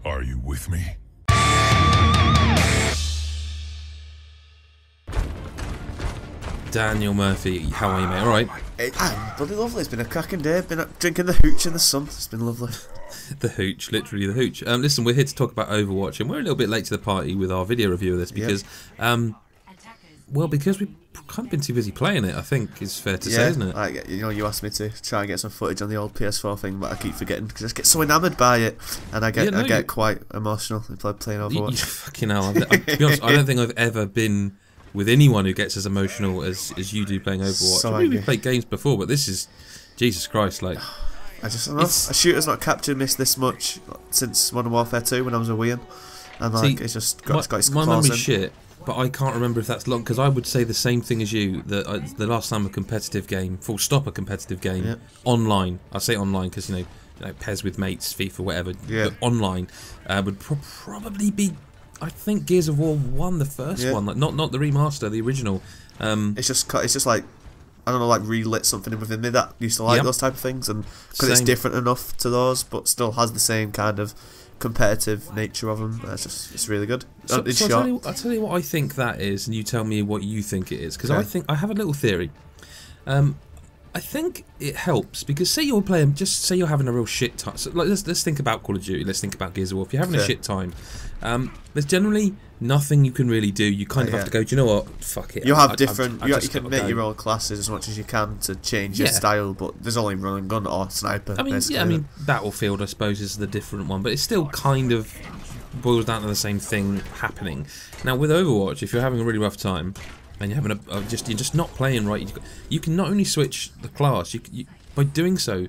Are you with me? Daniel Murphy, how are you, mate? All right. I'm bloody lovely. It's been a cracking day. Been drinking the hooch in the sun. It's been lovely. The hooch, literally the hooch. Listen, we're here to talk about Overwatch, and we're a little bit late to the party with our video review of this because, because we've kind of been too busy playing it. I think is fair to say, isn't it? Like, you asked me to try and get some footage on the old PS4 thing, but I keep forgetting because I just get so enamoured by it, and I get quite emotional playing Overwatch. You fucking hell! To be honest, I don't think I've ever been with anyone who gets as emotional as you do playing Overwatch. So I mean, we've played games before, but this is Jesus Christ, like. I don't know. A shooter's not captured me this much since Modern Warfare 2 when I was a weean, and like it's just got its my claws memory's in. shit, but I can't remember if that's long because I would say the same thing as you. That the last time a competitive game, full stop, a competitive game online. I say online because you know, Pez with mates, FIFA, whatever. Yeah. But online would probably be. I think Gears of War 1, the first one, like not the remaster, the original. It's just like, I don't know, like relit something within me that used to like those type of things, and because it's different enough to those, but still has the same kind of competitive nature of them. It's really good. So I'll tell you what I think that is, and you tell me what you think it is, because I have a little theory. I think it helps because say you're playing, just say you're having a real shit time. So like, let's think about Call of Duty. Let's think about Gears of War. If you're having a shit time, there's generally nothing you can really do. You kind of have to go. Do you know what? Fuck it. You have different. You can make your own classes as much as you can to change your style, but there's only run and gun or sniper. I mean, Battlefield, I suppose, is the different one, but it still kind of boils down to the same thing happening. Now with Overwatch, if you're having a really rough time. And you're having you're just not playing right. You can not only switch the class. By doing so.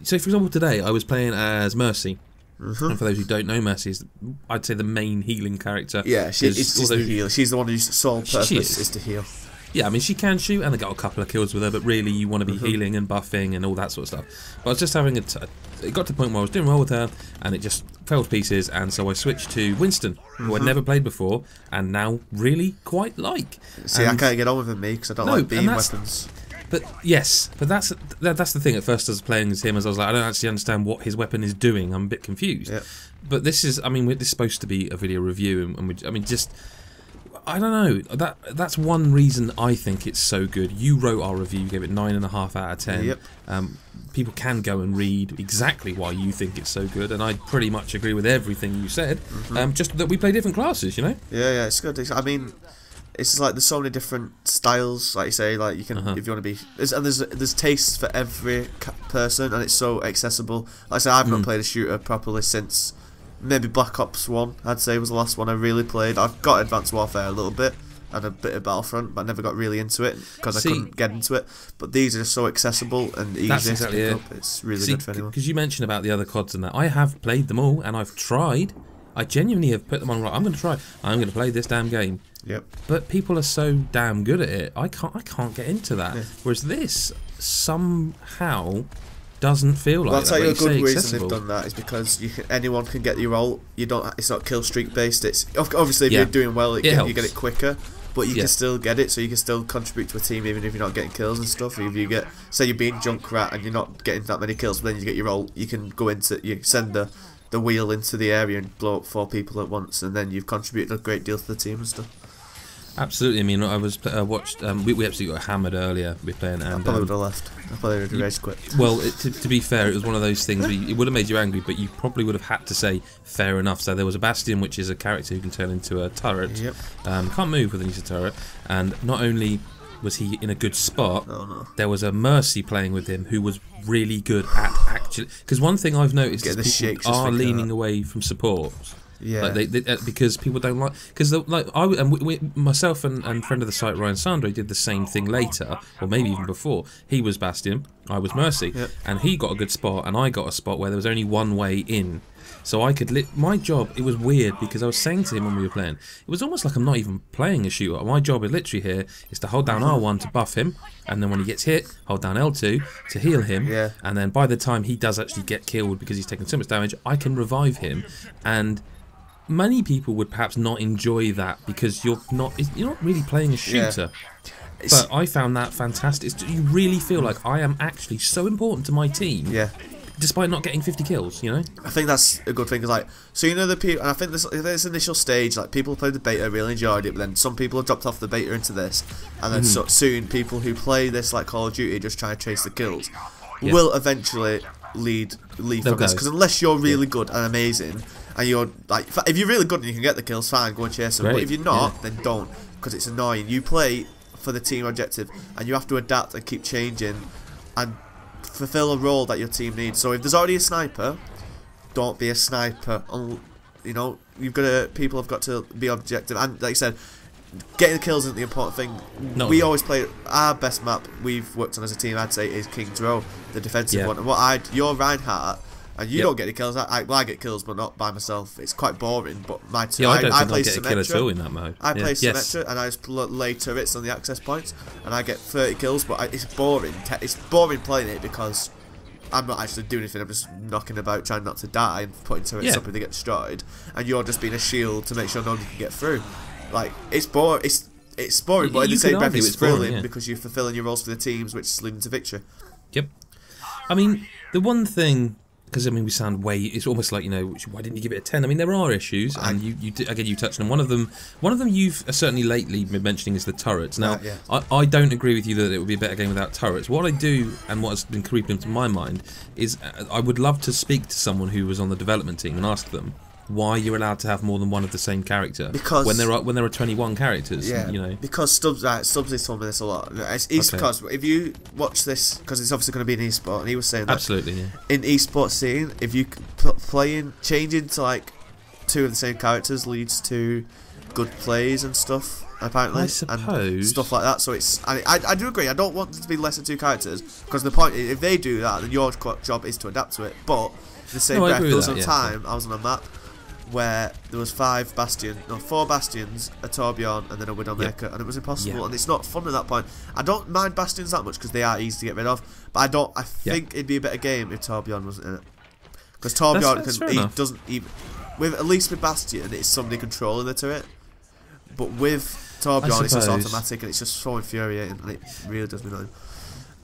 So for example, today I was playing as Mercy. And for those who don't know, Mercy is, I'd say, the main healing character. Yeah, she's the healer. She's the one whose sole purpose is to heal. Yeah, I mean, she can shoot, and I got a couple of kills with her, but really you want to be healing and buffing and all that sort of stuff. But I was just having it got to the point where I was doing well with her, and it just fell to pieces, and so I switched to Winston, who I'd never played before, and now really quite like. See, I can't get on with him, because I don't like beam weapons. But yes, but that's the thing. At first, I was playing as him, as I was like, I don't actually understand what his weapon is doing. I'm a bit confused. Yeah. But this is, I mean, this is supposed to be a video review, and I don't know. That's one reason I think it's so good. You wrote our review, you gave it 9.5 out of 10. Yep. People can go and read exactly why you think it's so good, and I pretty much agree with everything you said. Just that we play different classes, you know. Yeah, it's good. I mean, it's just like there's so many different styles, like you say. Like you can, if you want to be, there's tastes for every person, and it's so accessible. Like I say, I've not played a shooter properly since. Maybe Black Ops 1, I'd say, was the last one I really played. I've got Advanced Warfare a little bit, and a bit of Battlefront, but I never got really into it, because I couldn't get into it. But these are just so accessible and easy to pick up. It's really good for anyone. Because you mentioned about the other CODs and that. I have played them all, and I've tried. I genuinely have put them on, right, I'm going to try. I'm going to play this damn game. Yep. But people are so damn good at it, I can't get into that. Yeah. Whereas this, somehow, doesn't feel like that. I'll tell you a good reason they've done that is because anyone can get your role. It's not kill streak based. It's obviously if you're doing well, you get it quicker, but you can still get it. So you can still contribute to a team even if you're not getting kills and stuff. If you say you're being Junkrat and you're not getting that many kills, but then you get your role, you can go into send the wheel into the area and blow up 4 people at once, and then you've contributed a great deal to the team and stuff. Absolutely. I mean, I was watched. We absolutely got hammered earlier. We were playing, and I probably would have left. I probably would have rage quit. Well, to be fair, it was one of those things. It would have made you angry, but you probably would have had to say fair enough. So there was a Bastion, which is a character who can turn into a turret. Yep. Can't move with an use of turret, and not only was he in a good spot, there was a Mercy playing with him who was really good at actually. Because one thing I've noticed is people are leaning away from support. Yeah, like because people don't like, because myself and friend of the site Ryan Sandre did the same thing later, or maybe even before. He was Bastion, I was Mercy, and he got a good spot, and I got a spot where there was only one way in. So I could my job, it was weird because I was saying to him when we were playing, it was almost like I'm not even playing a shooter. My job is literally here is to hold down R1 to buff him, and then when he gets hit, hold down L2 to heal him, and then by the time he does actually get killed because he's taken so much damage, I can revive him. And many people would perhaps not enjoy that because you're not really playing a shooter. But I found that fantastic. You really feel like I am actually so important to my team. Yeah. despite not getting 50 kills, you know? I think that's a good thing, cause like, so you know the people, and I think this initial stage, like people who played the beta really enjoyed it, but then some people have dropped off the beta into this, and then soon people who play this like Call of Duty just try to chase the kills, will eventually leave from this, because unless you're really good and amazing, and you're like, if you're really good and you can get the kills, fine, go and chase them. But if you're not, then don't, because it's annoying. You play for the team objective, and you have to adapt and keep changing, and fulfill a role that your team needs. So if there's already a sniper, don't be a sniper. You know, people have got to be objective, and like you said, getting the kills isn't the important thing. We always play our best map we've worked on as a team. I'd say is King's Row, the defensive one. And you're Reinhardt, and you don't get any kills. I get kills, but not by myself. It's quite boring. But my team, I play get a kill at all in that mode. I play Symmetra, and I just lay turrets on the access points, and I get 30 kills. But it's boring. It's boring playing it because I'm not actually doing anything. I'm just knocking about, trying not to die, and putting turrets up if they get destroyed. And you're just being a shield to make sure nobody can get through. Like, it's boring. It's boring, but in the same breath, it's thrilling because you're fulfilling your roles for the teams, which is leading to victory. Yep. I mean, the one thing, because I mean, we sound it's almost like, you know, why didn't you give it a 10? I mean, there are issues, and you touched on one of them. One of them you've certainly lately been mentioning is the turrets. Now, I don't agree with you that it would be a better game without turrets. What I do, and what has been creeping into my mind, is I would love to speak to someone who was on the development team and ask them why you're allowed to have more than one of the same character, because when there are 21 characters, you know. Because Stubbs has told me this a lot. It's because if you watch this, because it's obviously going to be an esport, and he was saying that in esports scene, if you changing to like 2 of the same characters leads to good plays and stuff, apparently, and stuff like that. So it's, I do agree. I don't want it to be less than 2 characters, because the point is, if they do that, then your job is to adapt to it. But in the same breath, there was a time I was on a map where there was 4 bastions, a Torbjorn, and then a Widowmaker, and it was impossible, and it's not fun at that point. I don't mind bastions that much because they are easy to get rid of, but I think it'd be a better game if Torbjorn wasn't in it, because Torbjorn doesn't even, at least with Bastion it's somebody controlling the turret, but with Torbjorn it's just automatic, and it's just so infuriating, and it really does me annoying.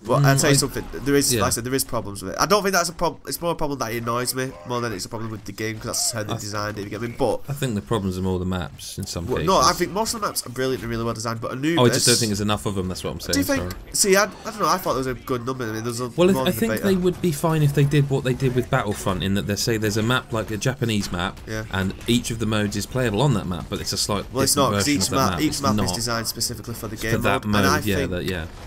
But I'll tell you something, there is, like I said, there is problems with it. I don't think that's a problem. It's more a problem that it annoys me more than it's a problem with the game, because that's how they designed it. You get me? But I think the problems are more the maps in some cases. No, I think most of the maps are brilliant and really well designed. But Anubis, I just don't think there's enough of them. That's what I'm saying. Do you think? See, I don't know. I thought there was a good number. I mean, there's a I think they would be fine if they did what they did with Battlefront, in that they say there's a map like a Japanese map, and each of the modes is playable on that map, but it's a slight. Well, it's not, because each map is designed specifically for the game mode. And I think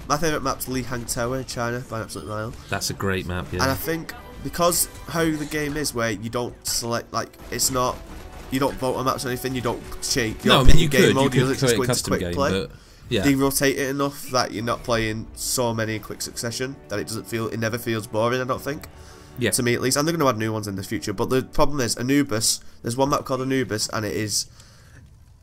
my favourite map's Li Hang Tower in China by Absolute Mile. That's a great map, And I think because how the game is, where you don't select, like, it's not, you don't vote on maps or anything, you don't cheat. No, I mean, you could create a custom game, but they rotate it enough that you're not playing so many in quick succession that it never feels boring, I don't think. Yeah. To me at least. And they're going to add new ones in the future. But the problem is, Anubis, there's one map called Anubis, and it is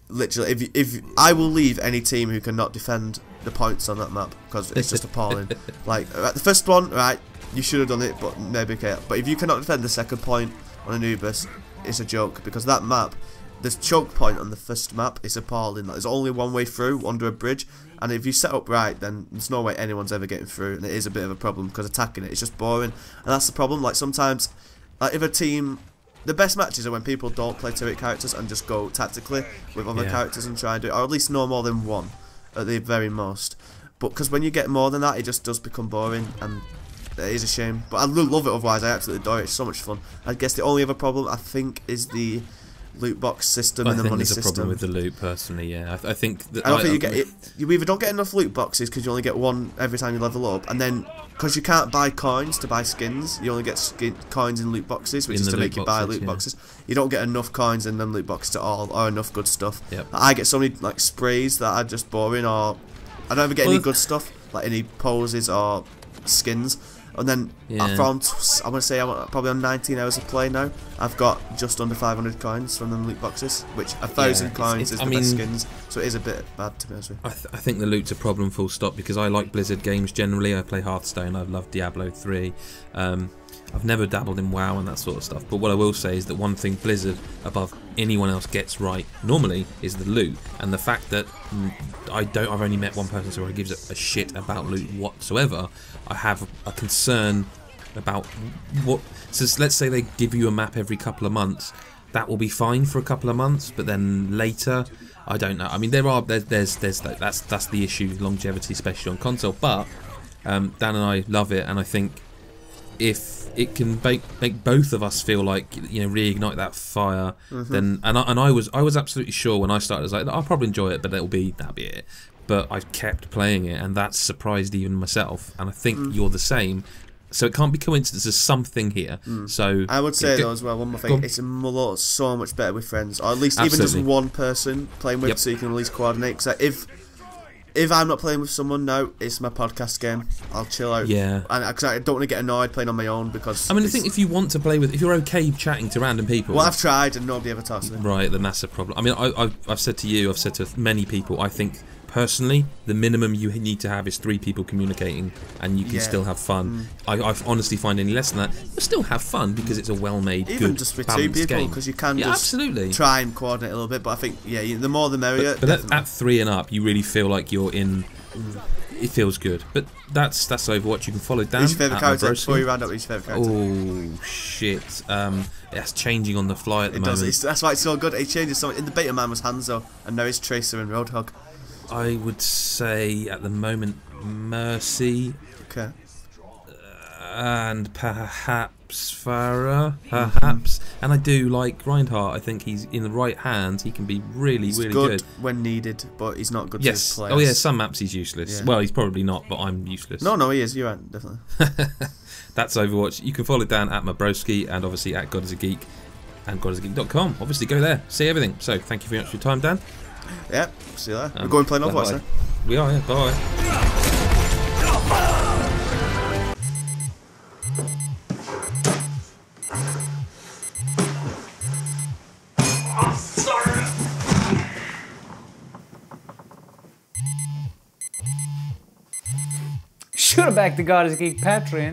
literally, if I will leave any team who cannot defend the points on that map, because it's just appalling. Like, the first one, right, you should have done it, but maybe okay. But if you cannot defend the second point on Anubis, it's a joke, because that map, the choke point on the first map is appalling. Like, there's only one way through, under a bridge, and if you set up right, then there's no way anyone's ever getting through, and it is a bit of a problem, because attacking it's just boring, and that's the problem. Like, sometimes, like, if a team, the best matches are when people don't play turret characters and just go tactically with other characters and try and do it, or at least no more than one at the very most. But because when you get more than that, it just does become boring, and it is a shame. But I love it otherwise. I absolutely adore it. It's so much fun. I guess the only other problem, I think, is the loot box system and the money system. I think there's a problem with the loot, personally. Yeah, I think that, I don't think you get it. You either don't get enough loot boxes because you only get one every time you level up, and then because you can't buy coins to buy skins, you only get coins in loot boxes, which is to make you buy loot boxes. You don't get enough coins in them loot boxes at all, or enough good stuff. I get so many like sprays that are just boring, or I don't ever get any good stuff, like any poses or skins. And then I found, I want to say I'm probably on 19 hours of play now, I've got just under 500 coins from them loot boxes, which 1,000 coins is the best skins, so it is a bit bad, to be honest with you. I think the loot's a problem, full stop, because I like Blizzard games generally. I play Hearthstone, I've loved Diablo 3, I've never dabbled in WoW and that sort of stuff, but what I will say is that one thing Blizzard, above anyone else, gets right normally is the loot, and the fact that I've only met one person who gives a shit about loot whatsoever. I have a concern about what. So let's say they give you a map every couple of months. That will be fine for a couple of months, but then later, I don't know. I mean, there's that's the issue, longevity, especially on console. But Dan and I love it, and I think if it can make both of us feel like, you know, reignite that fire, then and I was absolutely sure when I started, I was like, I'll probably enjoy it, but that'll be it. But I kept playing it, and that surprised even myself. And I think you're the same. So it can't be coincidence. There's something here. So I would say though as well, one more thing. It's so much better with friends, or at least even just one person playing with, so you can at least coordinate. Because if I'm not playing with someone now, it's my podcast game. I'll chill out. Yeah. And because I don't want to get annoyed playing on my own, because I mean, I think if you want to play with, if you're okay chatting to random people. Well, I've tried and nobody ever talks to me. Right, then that's a problem. I mean, I've said to you, I've said to many people, I think personally, the minimum you need to have is 3 people communicating, and you can still have fun. I honestly find any less than that, you'll still have fun because it's a well-made, even good, just with 2 balanced people, game. because you can just try and coordinate a little bit. But I think the more the merrier. But at 3 and up, you really feel like you're in. It feels good. But that's Overwatch. You can follow Dan. Who's your favourite character? Before you round up, who's your favourite character? Oh shit! That's changing on the fly at the moment. That's why it's so good. It changes so much. In the beta, man was Hanzo, and now it's Tracer and Roadhog. I would say at the moment Mercy. Okay. And perhaps Farah, perhaps. And I do like Reinhardt. I think he's in the right hands. He can be really good when needed, but he's not good. Yes. To play. Oh yeah, some maps he's useless. Yeah. Well, he's probably not, but I'm useless. No, he is. You're right, definitely. That's Overwatch. You can follow Dan at Mabroski and obviously at GodisaGeek and GodisaGeek.com. Obviously, go there, see everything. So thank you very much for your time, Dan. Yeah, see you later. We're going playing Overwatch then. We are, yeah. Bye. Should have backed the GodisaGeek Patreon.